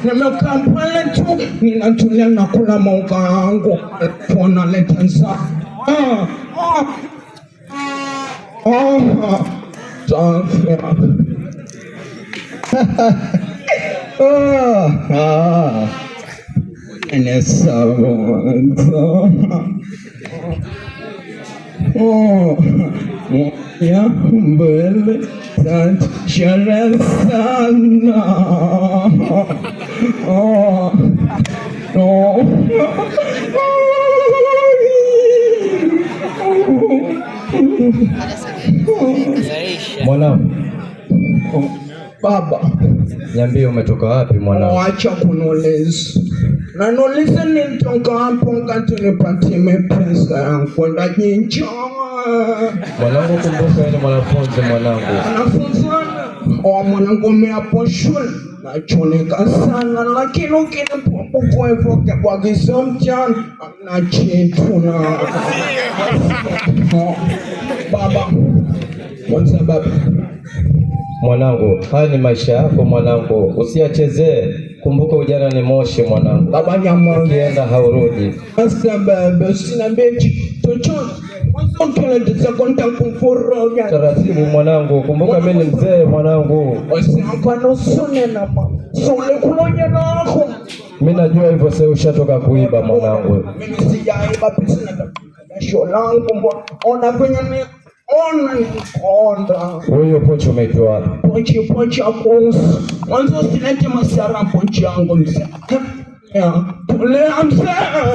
nimekaa pale tu ninatulia na kula mauka yangu kuona leta nza ya mbele sherehe sana Mwanangu. Baba, niambie umetoka wapi mwanangu? Acha kuniuliza. Na niulize nilitoka hapo wakati nipatie pesa yangu kwenda Jinja. Mwanangu, kumbuka ni mwanafunzi mwanangu. Mwanafunzi mwanangu hapo shule. Nachoneka sana lakini ukinipokuwa hivyo kwa kisomchana na chitu na baba. Mwanza baba. Mwanangu, haya ni maisha yako mwanangu, usiyachezee. Kumbuka ujana ni moshi mwanangu. Baba nyama ukienda haurudi. Sasa baba sina bechi chochote. Taratibu mwanangu, kumbuka mimi ni mzee mwanangu. Mimi najua hivyo, sasa ushatoka kuiba mwanangu. Mimi sijaiba pesa na jasho langu, ona kwenye ona nikonda. Wewe pochi umeitoa wapi? Pochi hapo. Mwanzo usilete masara pochi yangu mzee. Tulea mzee.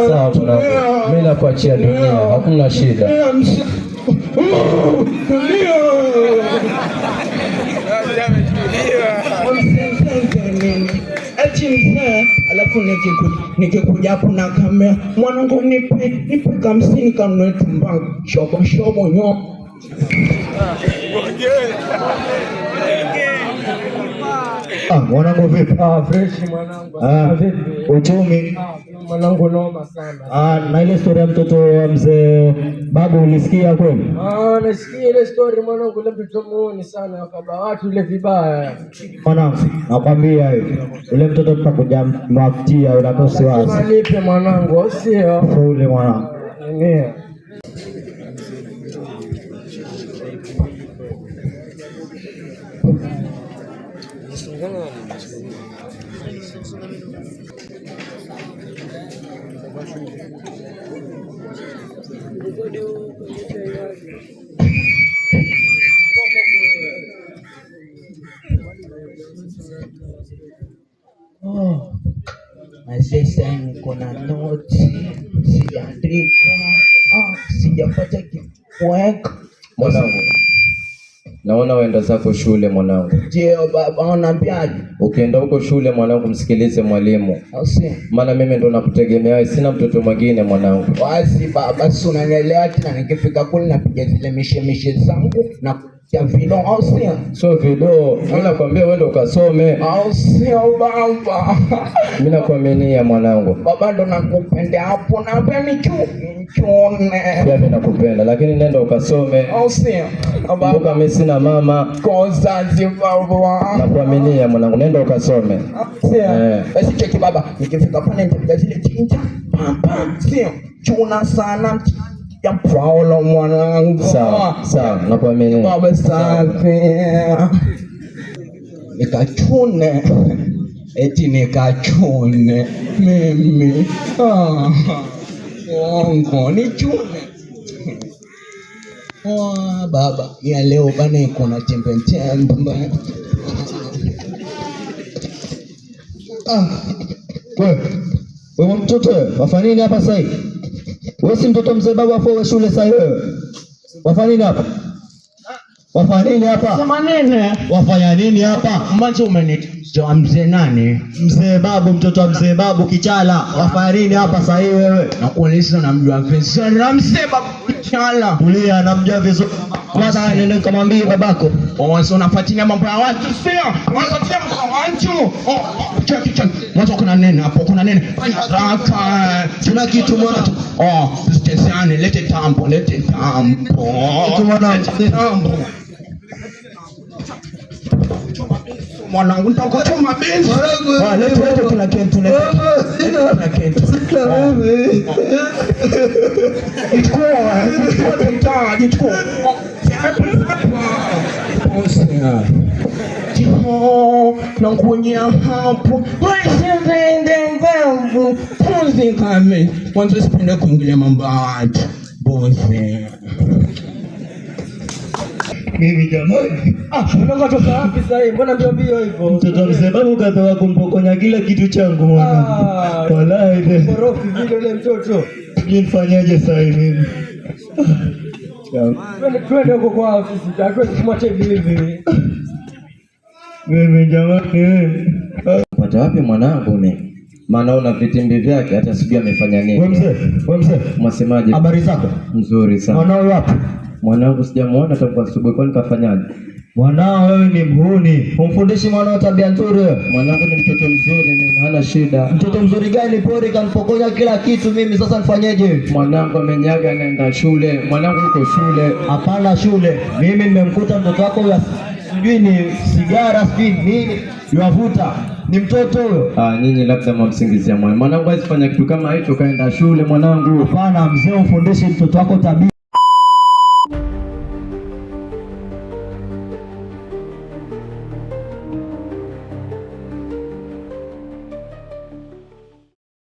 Sawa mwanangu. Mimi nakuachia dunia, hakuna shida. Tulia. Eti mzee, alafu nikikuja hapo na kamera, mwanangu nipe 50 kanunue tumbangu, shobo nyo. Mwanangu vipi? Fresh mwanangu. Vipi? Uchumi? Mwanangu noma sana. Na ile story ya mtoto wa mzee babu ulisikia kweli? Nasikia ile story mwanangu, ile mtoto muone sana akaba watu ile vibaya. Mwanangu, nakwambia hivi. Ule mtoto tutakuja mwafutia unakosi wazi. Malipe mwanangu, sio? Ule mwanangu. Ndio. Sasa niko na noti sijaandika, sijapata kiweka. Mwanangu, naona uenda zako shule mwanangu. Je, baba unaniambiaje? Ukienda huko shule mwanangu, msikilize mwalimu. Maana mimi ndo nakutegemea, sina mtoto mwingine mwanangu. Basi baba, si unanielewa tena, nikifika kule napiga zile mishemishe zangu na ya video au sio? So video, mimi nakwambia uende ukasome. Au sio baba? Mimi nakuaminia mwanangu. Baba ndo nakupenda hapo na peni chune. Pia mimi nakupenda lakini nenda ukasome. Au sio? Baba mimi sina mama. Kozazi baba. Nakuaminia mwanangu, nenda ukasome. Sio? Basi cheki baba, nikifika pale nitapiga zile Jinja. Sio? Chuna sana. Ya Paulo mwanangu. Sawa, nakuamini. Baba safi. Nikachune. Eti nikachune. Mimi. Wango nichune. Baba, ya leo bana iko na tembe. Wewe mtoto, wafanya nini hapa sasa hivi? Wewe si mtoto mzee babu afo shule sasa wewe. Wafanya nini hapa? Wafanya nini hapa? Sema nini? Wafanya nini hapa? Mwanzo umenitoa mzee nani? Mzee babu, mtoto wa mzee babu Kichala. Wafanya nini hapa sasa wewe? Nakuuliza namjua vizuri na mzee babu Kichala. Tulia, namjua vizuri. Kwanza nenda kamwambie babako. Wewe unafuatilia mambo ya watu sio? Unafuatilia mambo ya watu. Cheki. Mwanzo kuna nene hapo, kuna nene. Haraka. Tuna kitu mwana. Stesiane, lete tampo. Kitu mwana. Tampo. Mwanangu nitakuchoma benzi. Leta tuna kitu. Tuna kitu. Jichukua. Nakuonyesha hapo. Pumzi kame. Mwanzo sipende kuingilia mambo ya watu. Bonse. Mimi jamani. Unataka toka wapi sasa hivi? Mbona mbio hivyo? Mtoto msemabu kapewa kumpokonya kila kitu changu mwanangu. Wallahi korofi vile yule mtoto. Nifanyaje sasa hivi? Twende huko kwa ofisi. Hatuwezi kumwacha hivi. Wewe jamani wewe. Pata wapi mwanangu mimi? Maana una vitimbi vyake hata sijui amefanya nini. Wewe mzee. Mwasemaje? Habari zako? Nzuri sana. Mwanao wapi? Mwanangu sijamuona tangu asubuhi, kwani kafanyaje? Mwanao wewe ni mhuni. Umfundishi mwanao tabia nzuri wewe. Mwanangu ni mtoto mzuri mimi, hana shida. Mtoto mzuri gani? Pori kanipokonya kila kitu mimi, sasa nifanyeje? Mwanangu amenyaga anaenda shule. Mwanangu yuko shule. Hapana shule. Mimi nimemkuta mtoto wako huyo sijui ni sigara sijui nini yavuta. Ni mtoto huyo. Nyinyi labda mwamsingizia mwanangu. Mwanangu hawezi fanya kitu kama hicho, kaenda shule mwanangu. Hapana mzee, ufundishe mtoto wako tabia.